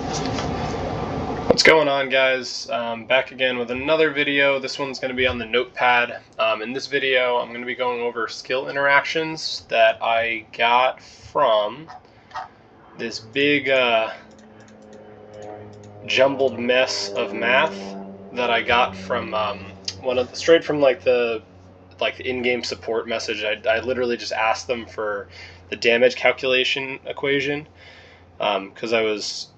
What's going on, guys? Back again with another video. This one's going to be on the notepad. In this video I'm going to be going over skill interactions that I got from this big jumbled mess of math that I got from straight from the in-game support message. I literally just asked them for the damage calculation equation because I was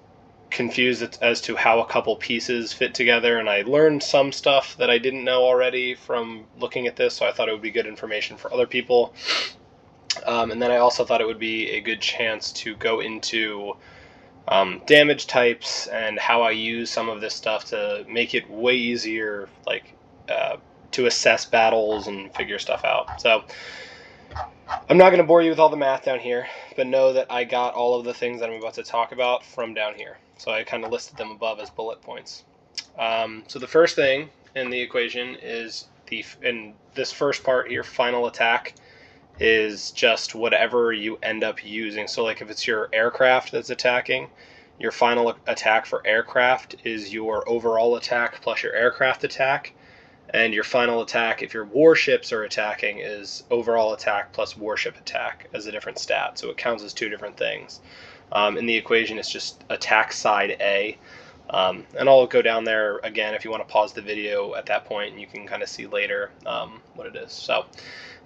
confused as to how a couple pieces fit together, and I learned some stuff that I didn't know already from looking at this, so I thought it would be good information for other people. And then I also thought it would be a good chance to go into damage types and how I use some of this stuff to make it way easier, to assess battles and figure stuff out. So I'm not going to bore you with all the math down here, but know that I got all of the things that I'm about to talk about from down here. So I kind of listed them above as bullet points. So the first thing in the equation is in this first part here, final attack is just whatever you end up using. So like if it's your aircraft that's attacking, your final attack for aircraft is your overall attack plus your aircraft attack. And your final attack, if your warships are attacking, is overall attack plus warship attack as a different stat. So it counts as two different things. In the equation, it's just attack side A. And I'll go down there again if you want to pause the video at that point, and you can kind of see later what it is. So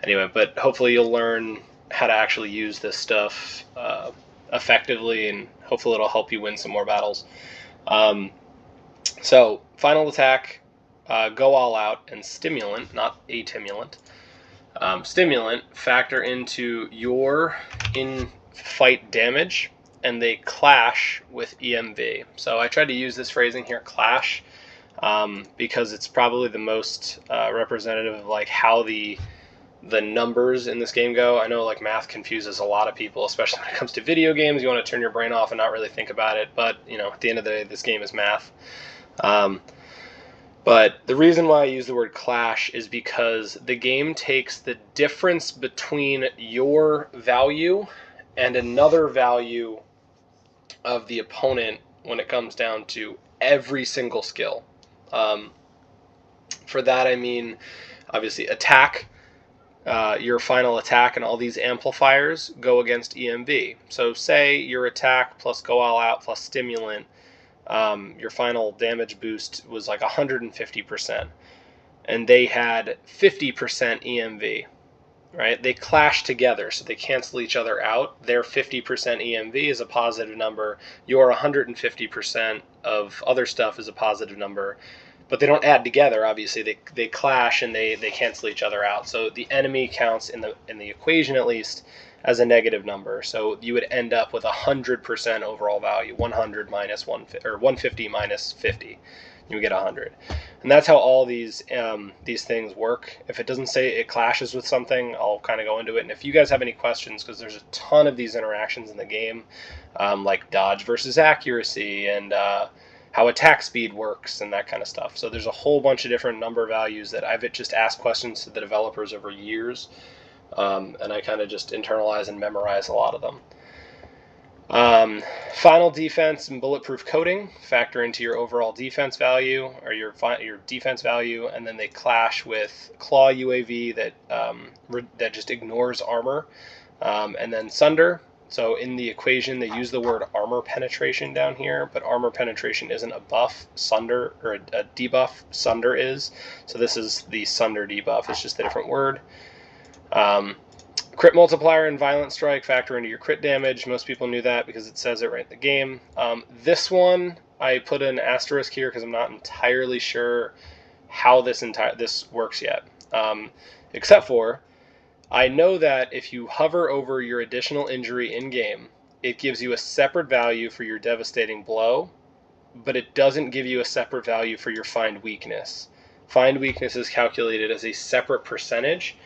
anyway, but hopefully you'll learn how to actually use this stuff effectively, and hopefully it'll help you win some more battles. So final attack, go all out, and stimulant, not atimulant. Stimulant factor into your in-fight damage, and they clash with EMV. So I tried to use this phrasing here, clash, because it's probably the most representative of like how the numbers in this game go. I know like math confuses a lot of people, especially when it comes to video games. You want to turn your brain off and not really think about it, but you know, at the end of the day, this game is math. But the reason why I use the word clash is because the game takes the difference between your value and another value of the opponent when it comes down to every single skill. For that I mean, obviously, attack, your final attack and all these amplifiers go against EMV. So say your attack plus go all out plus stimulant, your final damage boost was like 150%, and they had 50% EMV, right? They clash together, so they cancel each other out. Their 50% EMV is a positive number. Your 150% of other stuff is a positive number, but they don't add together. Obviously, they clash and they cancel each other out. So the enemy counts in the equation, at least, as a negative number. So you would end up with 100% overall value, 100 minus 150, or 150 minus 50. You would get 100. And that's how all these things work. If it doesn't say it clashes with something, I'll kind of go into it. And if you guys have any questions, because there's a ton of these interactions in the game, like dodge versus accuracy, and how attack speed works, and that kind of stuff. So there's a whole bunch of different number values that I've just asked questions to the developers over years. And I kind of just internalize and memorize a lot of them. Final defense and bulletproof coating factor into your overall defense value, or your defense value, and then they clash with claw UAV that just ignores armor, and then sunder. So in the equation they use the word armor penetration down here, but armor penetration isn't a buff. Sunder, or a debuff, sunder is. So this is the sunder debuff. It's just a different word. Crit multiplier and violent strike factor into your crit damage. Most people knew that because it says it right in the game. This one I put an asterisk here because I'm not entirely sure how this works yet. Except for, I know that if you hover over your additional injury in game, it gives you a separate value for your devastating blow, but it doesn't give you a separate value for your find weakness. Find weakness is calculated as a separate percentage.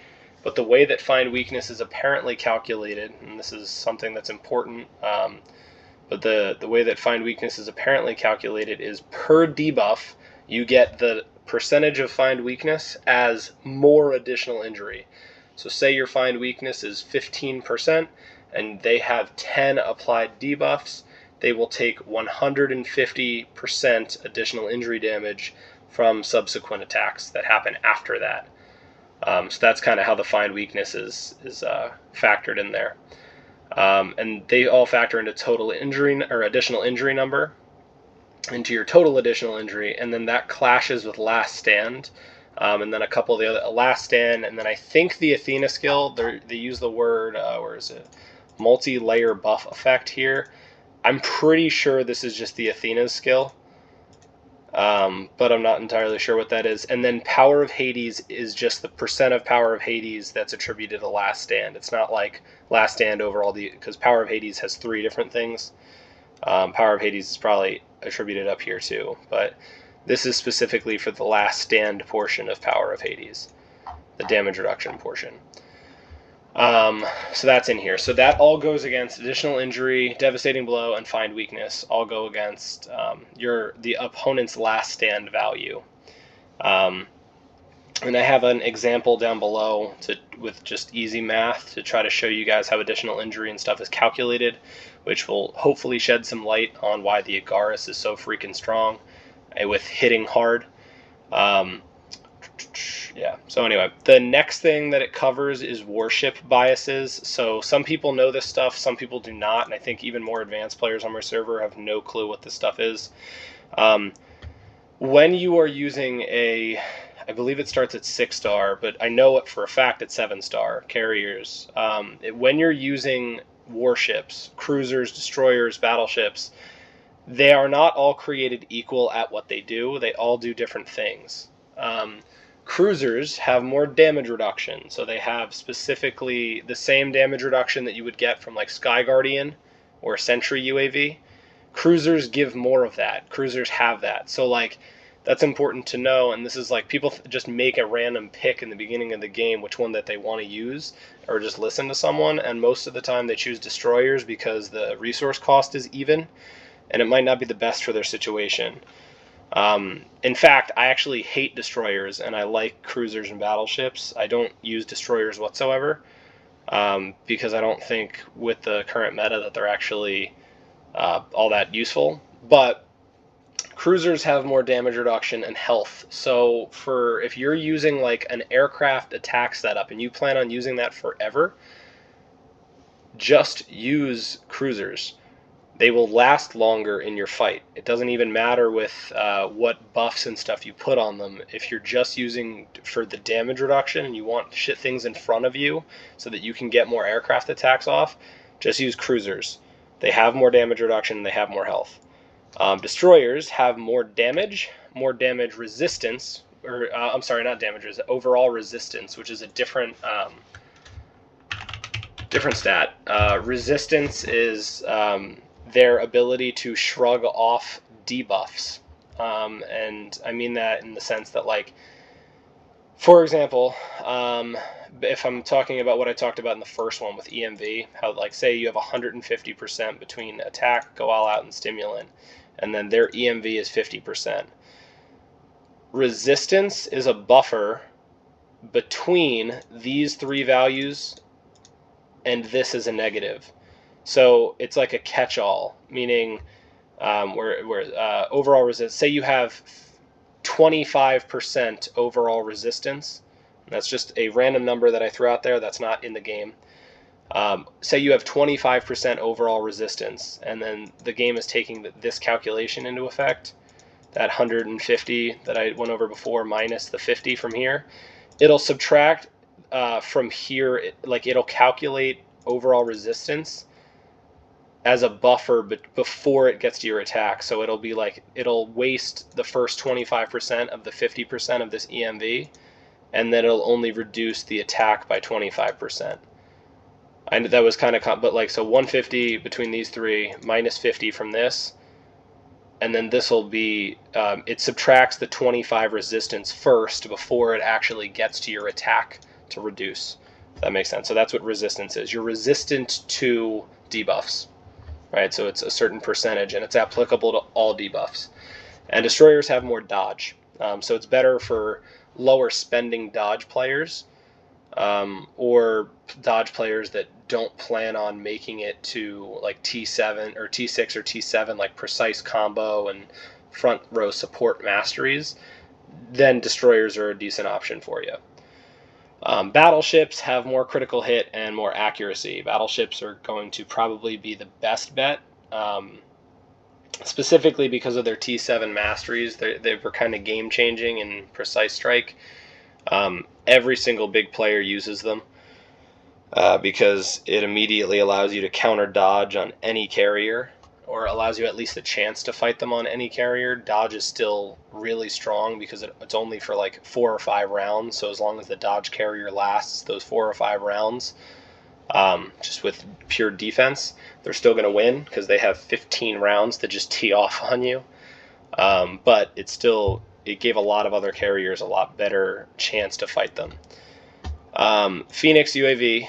But the way that find weakness is apparently calculated, and this is something that's important, but the way that find weakness is apparently calculated is per debuff, you get the percentage of find weakness as more additional injury. So say your find weakness is 15%, and they have 10 applied debuffs, they will take 150% additional injury damage from subsequent attacks that happen after that. So that's kind of how the find weakness is factored in there. And they all factor into total injury or additional injury number, into your total additional injury, and then that clashes with Last Stand, and then a couple of the other Last Stand, and then I think the Athena skill, they use the word, where is it? Multi-layer buff effect here. I'm pretty sure this is just the Athena's skill, but I'm not entirely sure what that is. And then Power of Hades is just the percent of Power of Hades that's attributed to Last Stand. It's not like Last Stand overall, because Power of Hades has 3 different things. Power of Hades is probably attributed up here too, but this is specifically for the Last Stand portion of Power of Hades, the damage reduction portion. So that's in here. So that all goes against additional injury, devastating blow, and find weakness. All go against the opponent's Last Stand value. And I have an example down below with just easy math to try to show you guys how additional injury and stuff is calculated, which will hopefully shed some light on why the Agaris is so freaking strong with hitting hard. Yeah, so anyway, the next thing that it covers is Warship biases. So some people know this stuff, some people do not, and I think even more advanced players on my server have no clue what this stuff is. When you are using I believe it starts at 6-star, but I know it for a fact it's 7-star carriers. When you're using warships, cruisers, destroyers, battleships, they are not all created equal at what they do. They all do different things. Cruisers have more damage reduction, so they have specifically the same damage reduction that you would get from like Sky Guardian or Sentry UAV. Cruisers give more of that. Cruisers have that. So like that's important to know, and this is like people just make a random pick in the beginning of the game which one that they want to use, or just listen to someone, and most of the time they choose destroyers because the resource cost is even, and it might not be the best for their situation. In fact, I actually hate destroyers, and I like cruisers and battleships. I don't use destroyers whatsoever, because I don't think with the current meta that they're actually all that useful. But cruisers have more damage reduction and health. So if you're using like an aircraft attack setup and you plan on using that forever, just use cruisers. They will last longer in your fight. It doesn't even matter with what buffs and stuff you put on them. If you're just using for the damage reduction and you want things in front of you so that you can get more aircraft attacks off, just use cruisers. They have more damage reduction, and they have more health. Destroyers have more damage resistance, or I'm sorry, not damage, overall resistance, which is a different stat. Resistance is their ability to shrug off debuffs, and I mean that in the sense that, like, for example, if I'm talking about what I talked about in the first one with EMV, how, like, say you have 150% between attack, go all out, and stimulant, and then their EMV is 50%. Resistance is a buffer between these 3 values, and this is a negative. So it's like a catch-all, meaning where overall resistance, say you have 25% overall resistance, that's just a random number that I threw out there that's not in the game. Say you have 25% overall resistance, and then the game is taking this calculation into effect, that 150 that I went over before minus the 50 from here. It'll subtract from here, like it'll calculate overall resistance as a buffer before it gets to your attack. So it'll be like, it'll waste the first 25% of the 50% of this EMV, and then it'll only reduce the attack by 25%. And that was kind of, but like, so 150 between these 3, minus 50 from this, and then this will be, it subtracts the 25 resistance first before it actually gets to your attack to reduce. If that makes sense. So that's what resistance is. You're resistant to debuffs, right? So it's a certain percentage, and it's applicable to all debuffs. And destroyers have more dodge. So it's better for lower spending dodge players or dodge players that don't plan on making it to like T7 or T6 or T7, like precise combo and front row support masteries, then destroyers are a decent option for you. Battleships have more critical hit and more accuracy. Battleships are going to probably be the best bet, specifically because of their T7 masteries. They were kind of game changing in precise strike. Every single big player uses them because it immediately allows you to counter dodge on any carrier, or allows you at least a chance to fight them on any carrier. Dodge is still really strong because it's only for like 4 or 5 rounds, so as long as the dodge carrier lasts those 4 or 5 rounds, just with pure defense, they're still going to win because they have 15 rounds to just tee off on you. But it gave a lot of other carriers a lot better chance to fight them. Phoenix UAV,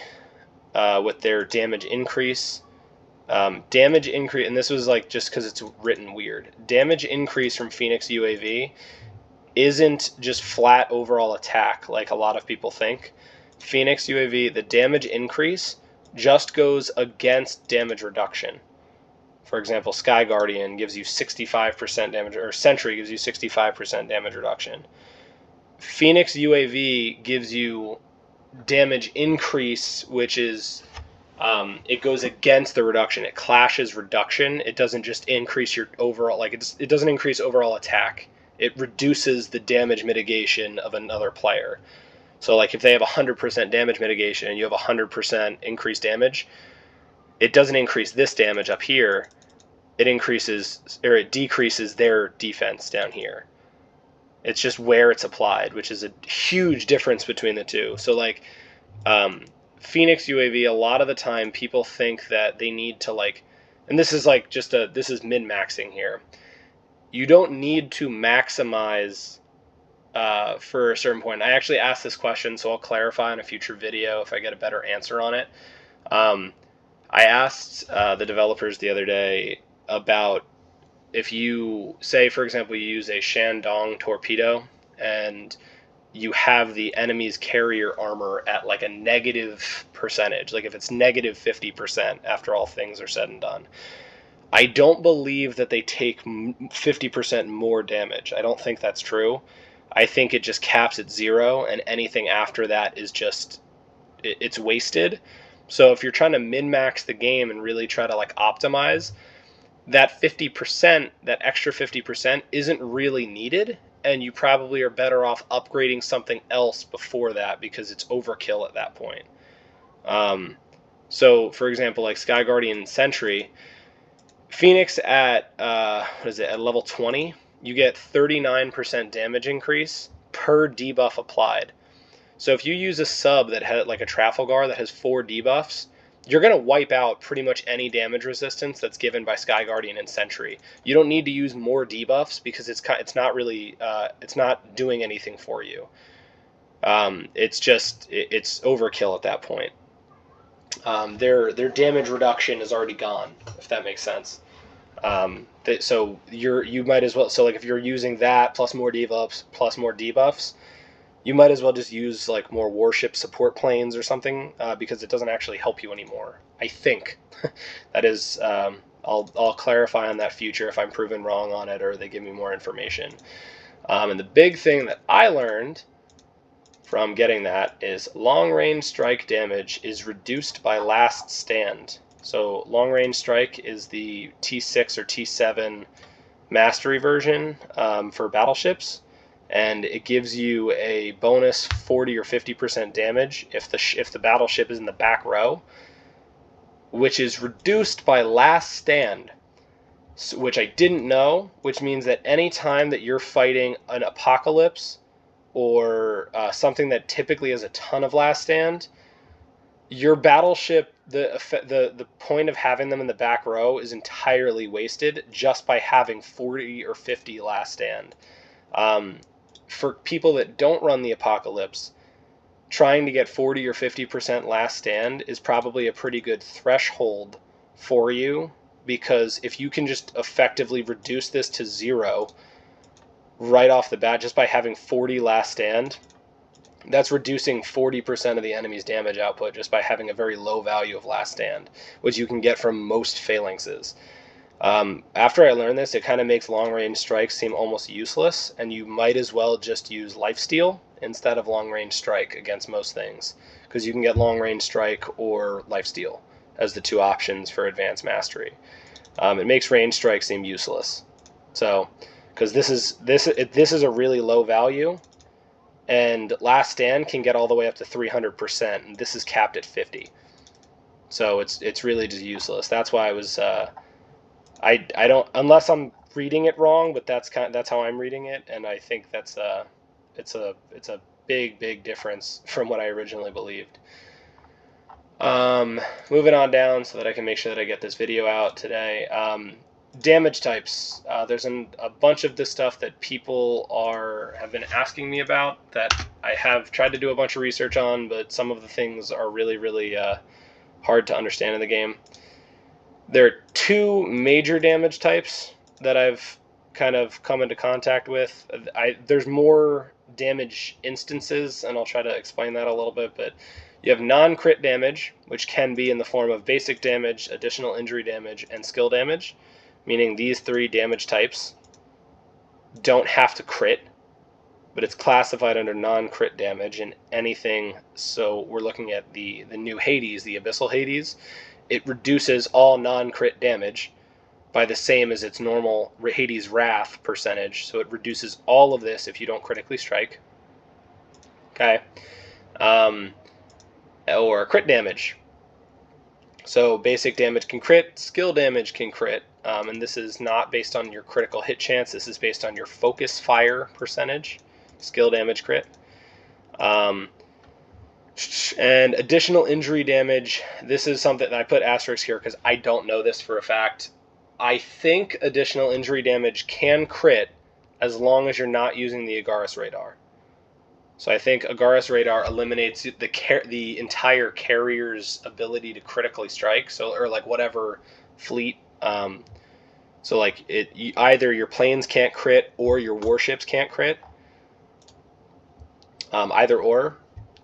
with their damage increase, and this was like just because it's written weird. Damage increase from Phoenix UAV isn't just flat overall attack like a lot of people think. Phoenix UAV, the damage increase just goes against damage reduction. For example, Sky Guardian gives you 65% damage, or Sentry gives you 65% damage reduction. Phoenix UAV gives you damage increase, which is it goes against the reduction. It clashes reduction. It doesn't just increase your overall, like it doesn't increase overall attack. It reduces the damage mitigation of another player. So like if they have 100% damage mitigation and you have 100% increased damage, it doesn't increase this damage up here. It decreases their defense down here. It's just where it's applied, which is a huge difference between the two. So like Phoenix UAV, a lot of the time people think that they need to like, and this is like this is min-maxing here. You don't need to maximize for a certain point. I actually asked this question, so I'll clarify in a future video if I get a better answer on it. I asked the developers the other day about if you, say, for example, you use a Shandong torpedo and you have the enemy's carrier armor at like a negative percentage, like if it's negative 50% after all things are said and done. I don't believe that they take 50% more damage. I don't think that's true. I think it just caps at 0, and anything after that is just, it's wasted. So if you're trying to min-max the game and really try to like optimize, that 50%, that extra 50% isn't really needed, and you probably are better off upgrading something else before that because it's overkill at that point. So for example, like Sky Guardian Sentry, Phoenix at at level 20, you get 39% damage increase per debuff applied. So if you use a sub that has like a Trafalgar that has 4 debuffs, you're going to wipe out pretty much any damage resistance that's given by Sky Guardian and Sentry. You don't need to use more debuffs because it's not really it's not doing anything for you. It's overkill at that point. Their damage reduction is already gone, if that makes sense. So you might as well, so like if you're using that plus more debuffs, you might as well just use like more Warship support planes or something, because it doesn't actually help you anymore, I think. That is, I'll clarify on that future if I'm proven wrong on it or they give me more information. And the big thing that I learned from getting that is long-range strike damage is reduced by last stand. So long-range strike is the T6 or T7 mastery version for battleships, and it gives you a bonus 40 or 50% damage if the battleship is in the back row, which is reduced by last stand, which I didn't know, which means that any time that you're fighting an apocalypse or something that typically has a ton of last stand, your battleship, the point of having them in the back row is entirely wasted just by having 40 or 50 last stand. For people that don't run the apocalypse, trying to get 40 or 50% last stand is probably a pretty good threshold for you, because if you can just effectively reduce this to 0 right off the bat just by having 40 last stand, That's reducing 40% of the enemy's damage output just by having a very low value of last stand, which you can get from most phalanxes. After I learned this, it kind of makes long-range strikes seem almost useless, and you might as well just use lifesteal instead of long-range strike against most things, because you can get long-range strike or lifesteal as the two options for advanced mastery. It makes range strike seem useless. So, because this is a really low value, and last stand can get all the way up to 300%, and this is capped at 50. So it's really just useless. That's why I was I don't, unless I'm reading it wrong, but that's how I'm reading it, and I think it's a big difference from what I originally believed. Moving on down so that I can make sure that I get this video out today. Damage types. There's a bunch of this stuff that people have been asking me about that I have tried to do a bunch of research on, but some of the things are really hard to understand in the game. There are two major damage types that I've kind of come into contact with. There's more damage instances, and I'll try to explain that a little bit, but you have non-crit damage, which can be in the form of basic damage, additional injury damage, and skill damage, meaning these three damage types don't have to crit, but it's classified under non-crit damage and anything. So we're looking at the new Hades, the Abyssal Hades. It reduces all non-crit damage by the same as its normal Hades Wrath percentage, so it reduces all of this if you don't critically strike. Okay. Or crit damage. So basic damage can crit, skill damage can crit, and this is not based on your critical hit chance, this is based on your focus fire percentage, skill damage crit. And additional injury damage, this is something that I put asterisks here because I don't know this for a fact. I think additional injury damage can crit as long as you're not using the Agaris radar. So I think Agaris radar eliminates the entire carrier's ability to critically strike. So, or like whatever fleet. So like either your planes can't crit or your warships can't crit. Either or.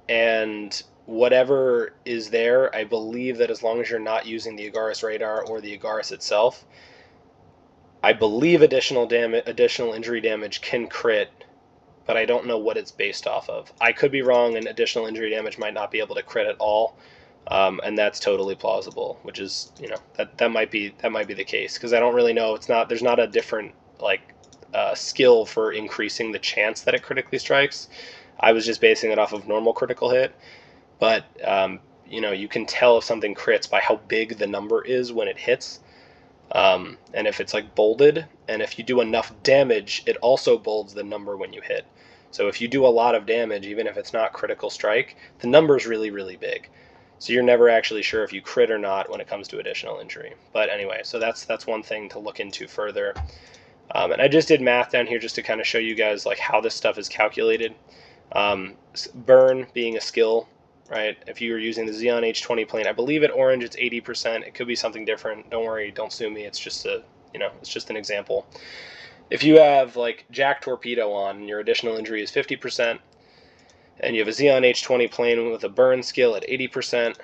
And whatever is there, I believe that as long as you're not using the Agaris radar or the Agaris itself, I believe additional injury damage can crit, but I don't know what it's based off of. I could be wrong, and additional injury damage might not be able to crit at all, and that's totally plausible. Which is, that might be the case, because I don't really know. There's not a different skill for increasing the chance that it critically strikes. I was just basing it off of normal critical hit, but you can tell if something crits by how big the number is when it hits, and if it's like bolded, and if you do enough damage, it also bolds the number when you hit. So if you do a lot of damage, even if it's not critical strike, the number is really big. So you're never actually sure if you crit or not when it comes to additional injury. But anyway, so that's one thing to look into further. And I just did math down here just to kind of show you guys like how this stuff is calculated. Burn being a skill, right? If you're using the Xeon H20 plane, I believe at Orange it's 80%. It could be something different. Don't worry, don't sue me. It's just it's just an example. If you have like Jack Torpedo on and your additional injury is 50%, and you have a Xeon H20 plane with a burn skill at 80%,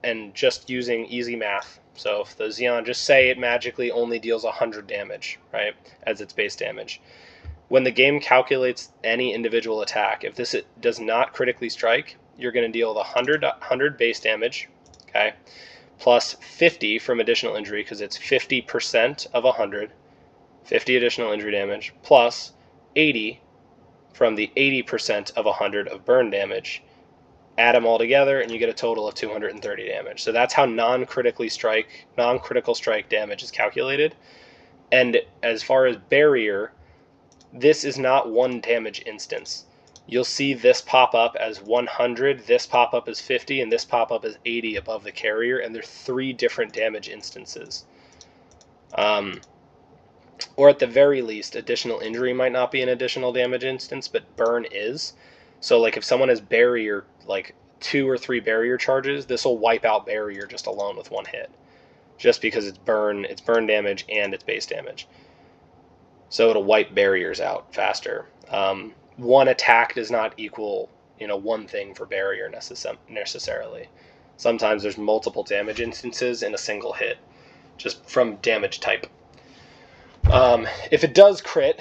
and just using easy math. So if the Xeon, just say it magically only deals 100 damage, right, as its base damage. When the game calculates any individual attack, if this does not critically strike, you're going to deal with 100 base damage, okay, plus 50 from additional injury, because it's 50% of 100, 50 additional injury damage, plus 80 from the 80% of 100 of burn damage. Add them all together, and you get a total of 230 damage. So that's how non-critical strike damage is calculated. And as far as barrier, this is not one damage instance. You'll see this pop up as 100, this pop up as 50, and this pop up as 80 above the carrier, and they're 3 different damage instances. Or at the very least, additional injury might not be an additional damage instance, but burn is. So like if someone has barrier, like 2 or 3 barrier charges, this will wipe out barrier just alone with one hit. Just because it's burn damage and it's base damage. So it'll wipe barriers out faster. One attack does not equal one thing for barrier necessarily. Sometimes there's multiple damage instances in a single hit, just from damage type. If it does crit,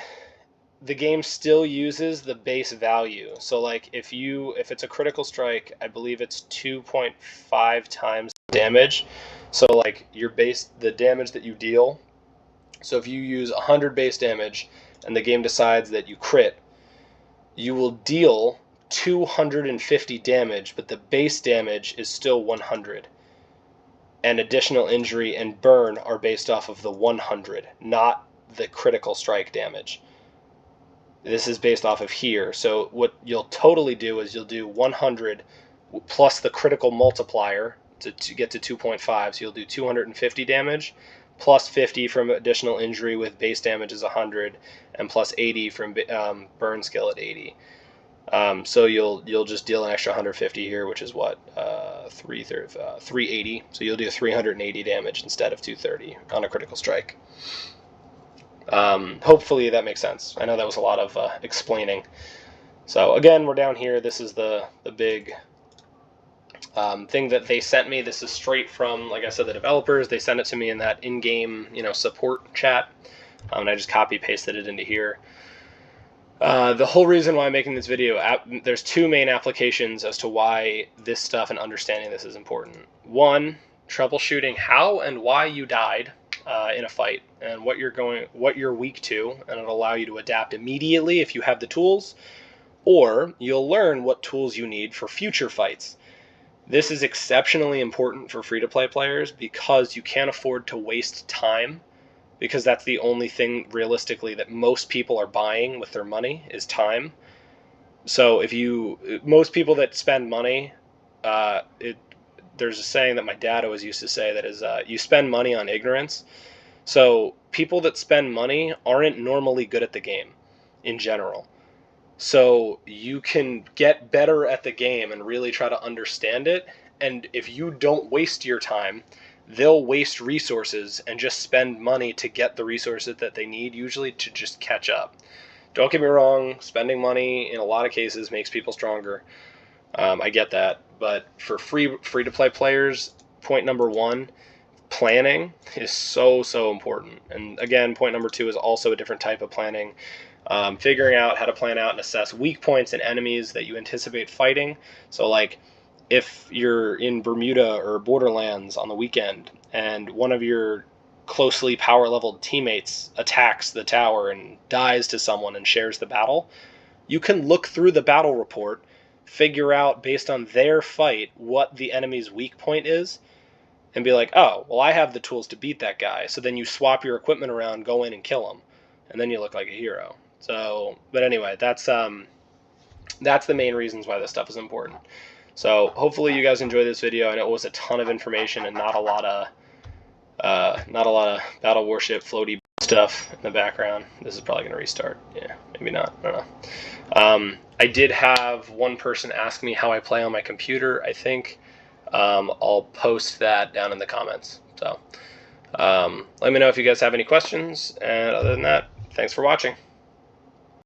the game still uses the base value. So like if it's a critical strike, I believe it's 2.5 times damage. So like the damage that you deal. So if you use 100 base damage and the game decides that you crit, you will deal 250 damage, but the base damage is still 100. And additional injury and burn are based off of the 100, not the critical strike damage. This is based off of here. So what you'll totally do is you'll do 100 plus the critical multiplier to get to 2.5. So you'll do 250 damage plus 50 from additional injury with base damage is 100, and plus 80 from burn skill at 80. So you'll just deal an extra 150 here, which is what 380. So you'll do 380 damage instead of 230 on a critical strike. Hopefully that makes sense. I know that was a lot of explaining. So again, we're down here. This is the big thing that they sent me. This is straight from, like I said, the developers. They sent it to me in that in-game support chat, and I just copy pasted it into here. The whole reason why I'm making this video, there's two main applications as to why this stuff and understanding this is important. One, troubleshooting how and why you died in a fight and what you're weak to, and it'll allow you to adapt immediately if you have the tools, or you'll learn what tools you need for future fights. This is exceptionally important for free-to-play players because you can't afford to waste time, because that's the only thing realistically that most people are buying with their money is time. So most people that spend money, there's a saying that my dad always used to say that is, you spend money on ignorance. So people that spend money aren't normally good at the game in general. So you can get better at the game and really try to understand it. And if you don't waste your time, they'll waste resources and just spend money to get the resources that they need, usually to just catch up. Don't get me wrong, spending money in a lot of cases makes people stronger. I get that. But for free-to-play players, point number one, planning is so important. And again, point number two is also a different type of planning. Figuring out how to plan out and assess weak points in enemies that you anticipate fighting. So like if you're in Bermuda or Borderlands on the weekend and one of your closely power leveled teammates attacks the tower and dies to someone and shares the battle, you can look through the battle report, figure out based on their fight what the enemy's weak point is, and be like, oh, well, I have the tools to beat that guy. So then you swap your equipment around, go in and kill him, and then you look like a hero. So, but anyway, that's the main reasons why this stuff is important. So hopefully you guys enjoyed this video. I know it was a ton of information and not a lot of battle warship floaty stuff in the background. This is probably going to restart. Yeah, maybe not. I don't know. I did have one person ask me how I play on my computer. I think I'll post that down in the comments. So let me know if you guys have any questions. And other than that, thanks for watching.